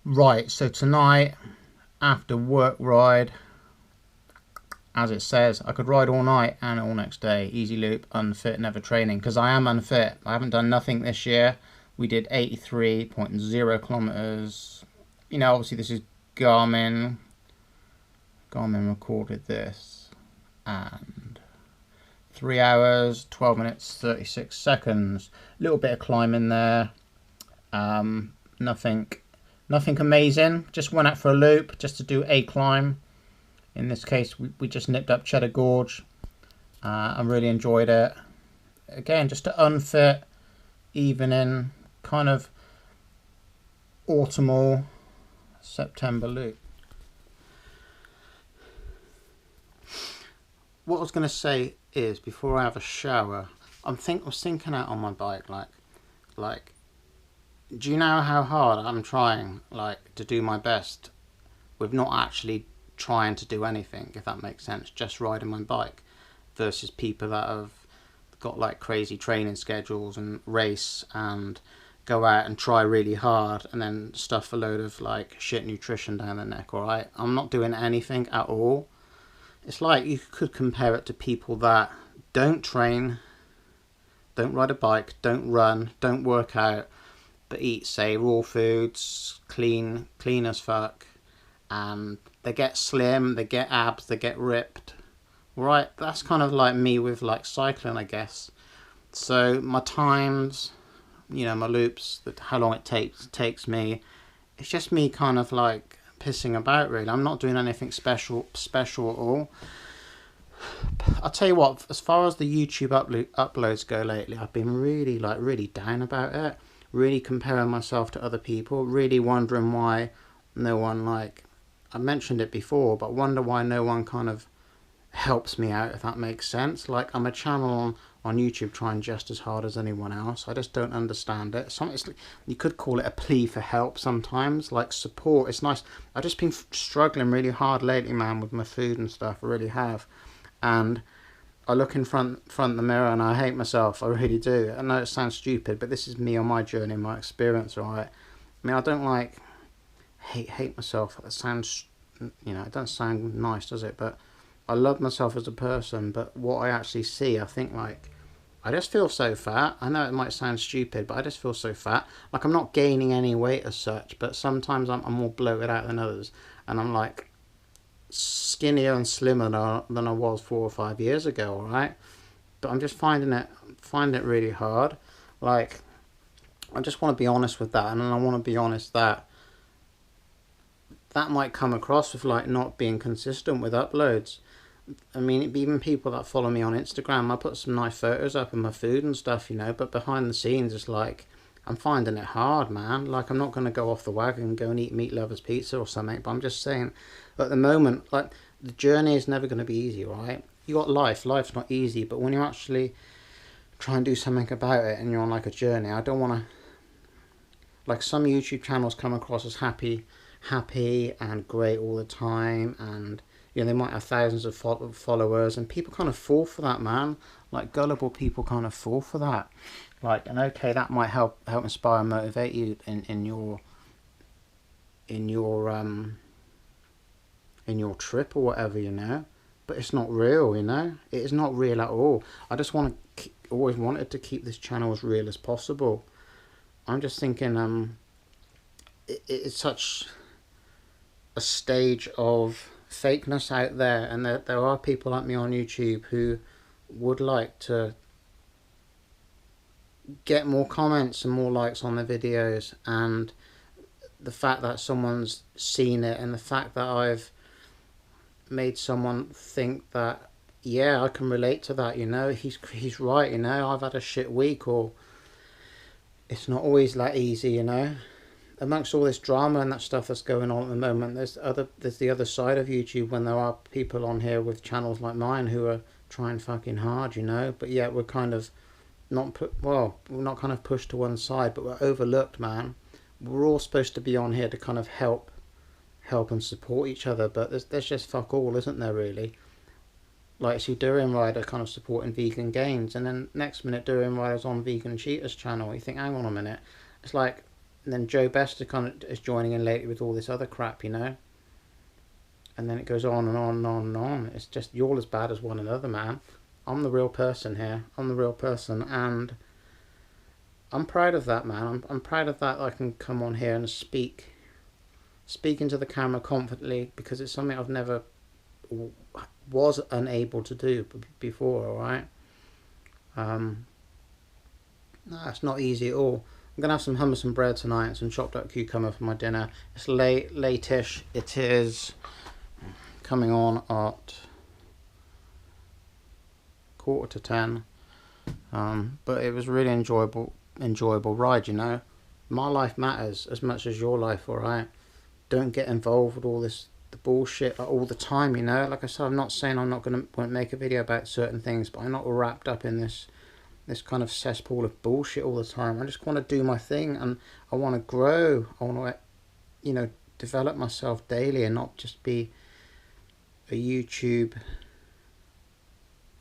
Right, so tonight, after work ride, as it says, I could ride all night and all next day. Easy loop, unfit, never training. Because I am unfit. I haven't done nothing this year. We did 83.0 kilometers. You know, obviously this is Garmin. Garmin recorded this. And 3 hours, 12 minutes, 36 seconds. A little bit of climbing there. Nothing amazing. Just went out for a loop just to do a climb. In this case, we just nipped up Cheddar Gorge. I really enjoyed it. Again, just an unfit evening, kind of autumnal September loop. What I was going to say is, before I have a shower, I was thinking out on my bike, like, do you know how hard I'm trying, like, to do my best with not actually trying to do anything, if that makes sense, just riding my bike, versus people that have got like crazy training schedules and race and go out and try really hard and then stuff a load of like shit nutrition down their neck. All right, I'm not doing anything at all. It's like you could compare it to people that don't train, don't ride a bike, don't run, don't work out, but eat, say, raw foods, clean as fuck, and they get slim, they get abs, they get ripped. Right, that's kind of like me with like cycling, I guess. So my times, you know, my loops, how long it takes me, it's just me kind of like pissing about, really. I'm not doing anything special at all. I'll tell you what, as far as the YouTube uploads go lately, I've been really down about it. Really comparing myself to other people. Really wondering why no one, like, I mentioned it before, but wonder why no one kind of helps me out, if that makes sense. Like, I'm a channel on YouTube trying just as hard as anyone else. I just don't understand it. You could call it a plea for help sometimes, like support. It's nice. I've just been struggling really hard lately, man, with my food and stuff. I really have. And I look in front of the mirror and I hate myself. I really do. I know it sounds stupid, but this is me on my journey, my experience, right? I mean, I don't like hate myself. It sounds, you know, it doesn't sound nice, does it? But I love myself as a person. But what I actually see, I think, like, I just feel so fat. I know it might sound stupid, but I just feel so fat. Like, I'm not gaining any weight as such, but sometimes I'm more bloated out than others, and I'm like skinnier and slimmer than I was 4 or 5 years ago. All right, but I'm just finding it really hard. Like, I just want to be honest with that, and I want to be honest that might come across with like not being consistent with uploads. I mean, even people that follow me on Instagram, I put some nice photos up of my food and stuff, you know, but behind the scenes, it's like, I'm finding it hard, man. Like, I'm not going to go off the wagon and go and eat Meat Lovers Pizza or something, but I'm just saying, at the moment, like, the journey is never going to be easy, right? You got life's not easy, but when you actually try and do something about it and you're on like a journey, I don't want to, like, some YouTube channels come across as happy and great all the time, and you know, they might have thousands of followers, and people kind of fall for that, man. Like, gullible people kind of fall for that. Like, and okay, that might help inspire and motivate you in your trip or whatever, you know. But it's not real, you know. It is not real at all. I just always wanted to keep this channel as real as possible. I'm just thinking, it's such a stage of fakeness out there, and there are people like me on YouTube who would like to get more comments and more likes on their videos, and the fact that someone's seen it, and the fact that I've made someone think that, yeah, I can relate to that, you know, he's right, you know, I've had a shit week, or it's not always that easy, you know. Amongst all this drama and that stuff that's going on at the moment, there's the other side of YouTube, when there are people on here with channels like mine who are trying fucking hard, you know, but yet we're kind of we're not kind of pushed to one side, but we're overlooked, man. We're all supposed to be on here to kind of help and support each other, but there's just fuck all, isn't there, really? Like, see Durian Rider kind of supporting vegan gains, and then next minute Durian Rider's on Vegan Cheaters channel. You think, hang on a minute, it's like, And then Joe Bester kind of is joining in lately with all this other crap, you know. And then it goes on and on and on and on. It's just, you're all as bad as one another, man. I'm the real person here. I'm the real person, and I'm proud of that, man. I'm proud of that. I can come on here and speak into the camera confidently, because it's something I've never was unable to do before. All right. No, it's not easy at all. I'm gonna have some hummus and bread tonight and some chopped up cucumber for my dinner. It's late-ish. It is coming on at 9:45. But it was really enjoyable ride, you know. My life matters as much as your life, alright? Don't get involved with all the bullshit all the time, you know. Like I said, I'm not saying I'm not going to make a video about certain things, but I'm not wrapped up in this kind of cesspool of bullshit all the time. I just want to do my thing, and I want to grow. I want to, you know, develop myself daily and not just be a YouTube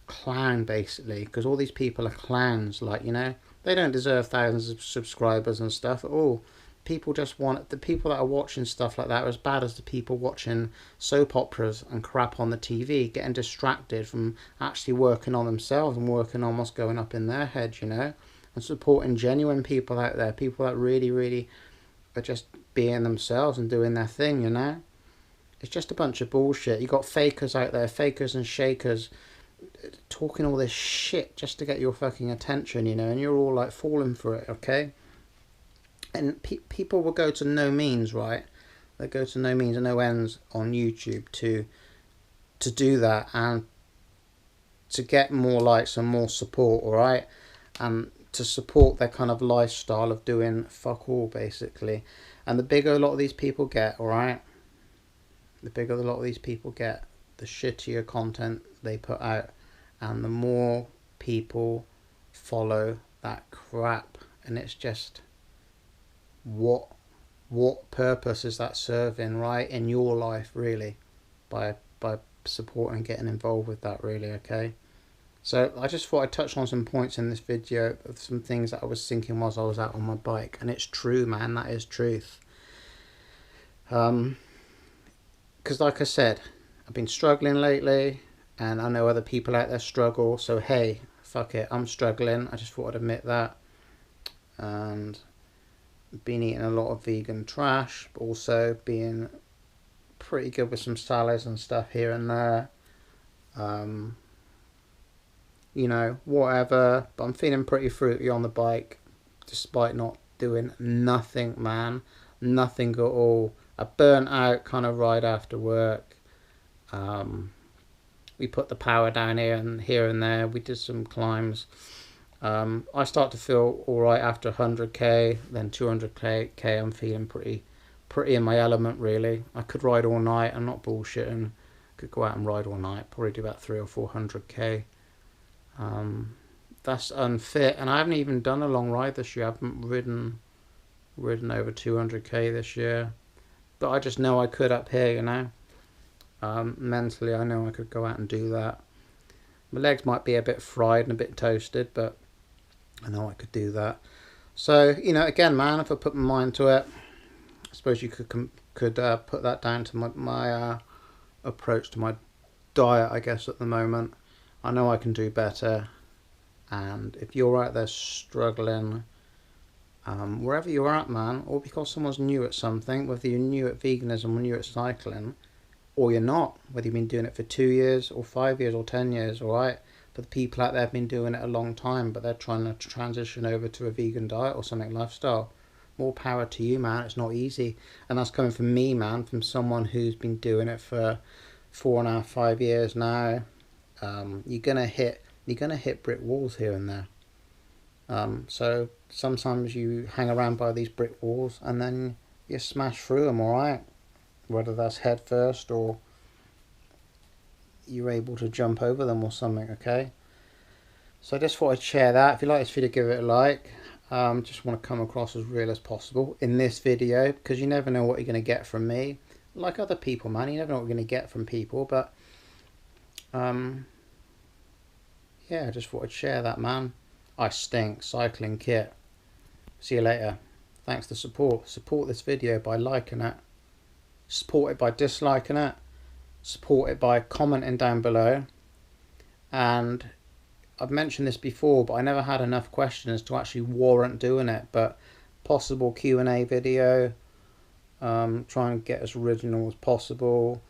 clown, basically, because all these people are clowns. Like, you know, they don't deserve thousands of subscribers and stuff at all. People just want, the people that are watching stuff like that are as bad as the people watching soap operas and crap on the TV, getting distracted from actually working on themselves and working on what's going up in their heads, you know, and supporting genuine people out there, people that really are just being themselves and doing their thing, you know. It's just a bunch of bullshit. You got fakers out there, fakers and shakers, talking all this shit just to get your fucking attention, you know, and you're all like falling for it, okay? And people will go to no means, right? They go to no means and no ends on YouTube to do that and to get more likes and more support, alright? And to support their kind of lifestyle of doing fuck all, basically. And the bigger a lot of these people get, alright? The bigger a lot of these people get, the shittier content they put out, and the more people follow that crap. And it's just, what purpose is that serving, right, in your life, really, by supporting and getting involved with that, really, okay? So I just thought I'd touch on some points in this video of some things that I was thinking whilst I was out on my bike, and it's true, man, that is truth. Because like I said, I've been struggling lately, and I know other people out there struggle, so hey, fuck it, I'm struggling. I just thought I'd admit that. And been eating a lot of vegan trash, but also being pretty good with some salads and stuff here and there. You know, whatever, but I'm feeling pretty fruity on the bike, despite not doing nothing, man. Nothing at all. A burnt out kind of ride after work. We put the power down here and there. We did some climbs. I start to feel alright after 100k, then 200k. I'm feeling pretty in my element, really. I could ride all night. I'm not bullshitting. Could go out and ride all night. Probably do about 300 or 400k. That's unfit, and I haven't even done a long ride this year. I haven't ridden over 200k this year, but I just know I could up here, you know. Mentally, I know I could go out and do that. My legs might be a bit fried and a bit toasted, but I know I could do that. So, you know, again, man, if I put my mind to it, I suppose you could put that down to my approach to my diet, I guess, at the moment. I know I can do better, and if you're out there struggling, wherever you're at, man, or because someone's new at something, whether you're new at veganism or new at cycling, or you're not, whether you've been doing it for 2 years or 5 years or 10 years, alright? But the people out there have been doing it a long time, but they're trying to transition over to a vegan diet or something, lifestyle. More power to you, man. It's not easy. And that's coming from me, man, from someone who's been doing it for 4.5, 5 years now. You're gonna hit brick walls here and there. So sometimes you hang around by these brick walls and then you smash through them, alright? Whether that's head first or you're able to jump over them or something, okay? So I just thought I'd share that. If you like this video, give it a like. Just want to come across as real as possible in this video, because you never know what you're going to get from me. Like other people, man, you never know what you're going to get from people, but yeah, I just thought I'd share that, man. I stink. Cycling kit. See you later. Thanks for support. Support this video by liking it. Support it by disliking it. Support it by commenting down below. And I've mentioned this before, but I never had enough questions to actually warrant doing it. But possible Q&A video. Try and get as original as possible.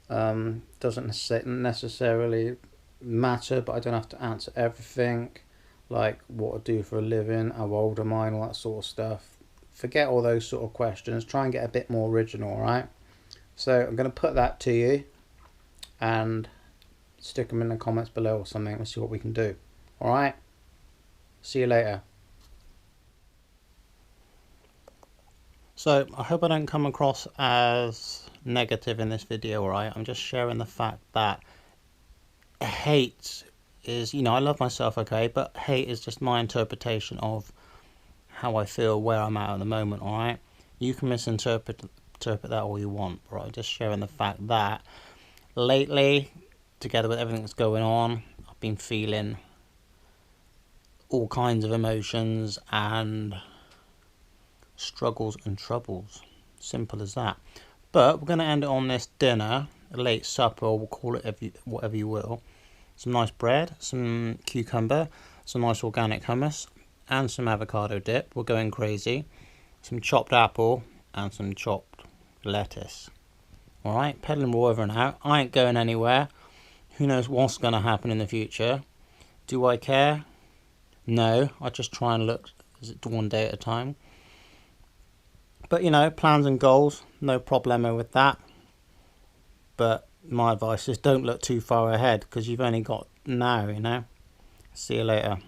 Doesn't necessarily matter, but I don't have to answer everything, like what I do for a living, how old am I, and all that sort of stuff. Forget all those sort of questions. Try and get a bit more original, alright? So I'm going to put that to you and stick them in the comments below or something. Let's see what we can do. Alright? See you later. So I hope I don't come across as negative in this video, alright? I'm just sharing the fact that hate is, you know, I love myself, okay, but hate is just my interpretation of how I feel, where I'm at the moment, alright? You can misinterpret that all you want, but I'm just sharing the fact that lately, together with everything that's going on, I've been feeling all kinds of emotions and struggles and troubles. Simple as that. But we're going to end it on this dinner, a late supper, we'll call it whatever you will. Some nice bread, some cucumber, some nice organic hummus, and some avocado dip. We're going crazy. Some chopped apple and some chopped lettuce. Alright, peddling over and out. I ain't going anywhere. Who knows what's going to happen in the future? Do I care? No, I just try and look one day at a time. But you know, plans and goals, no problemo with that. But my advice is don't look too far ahead, because you've only got now, you know. See you later.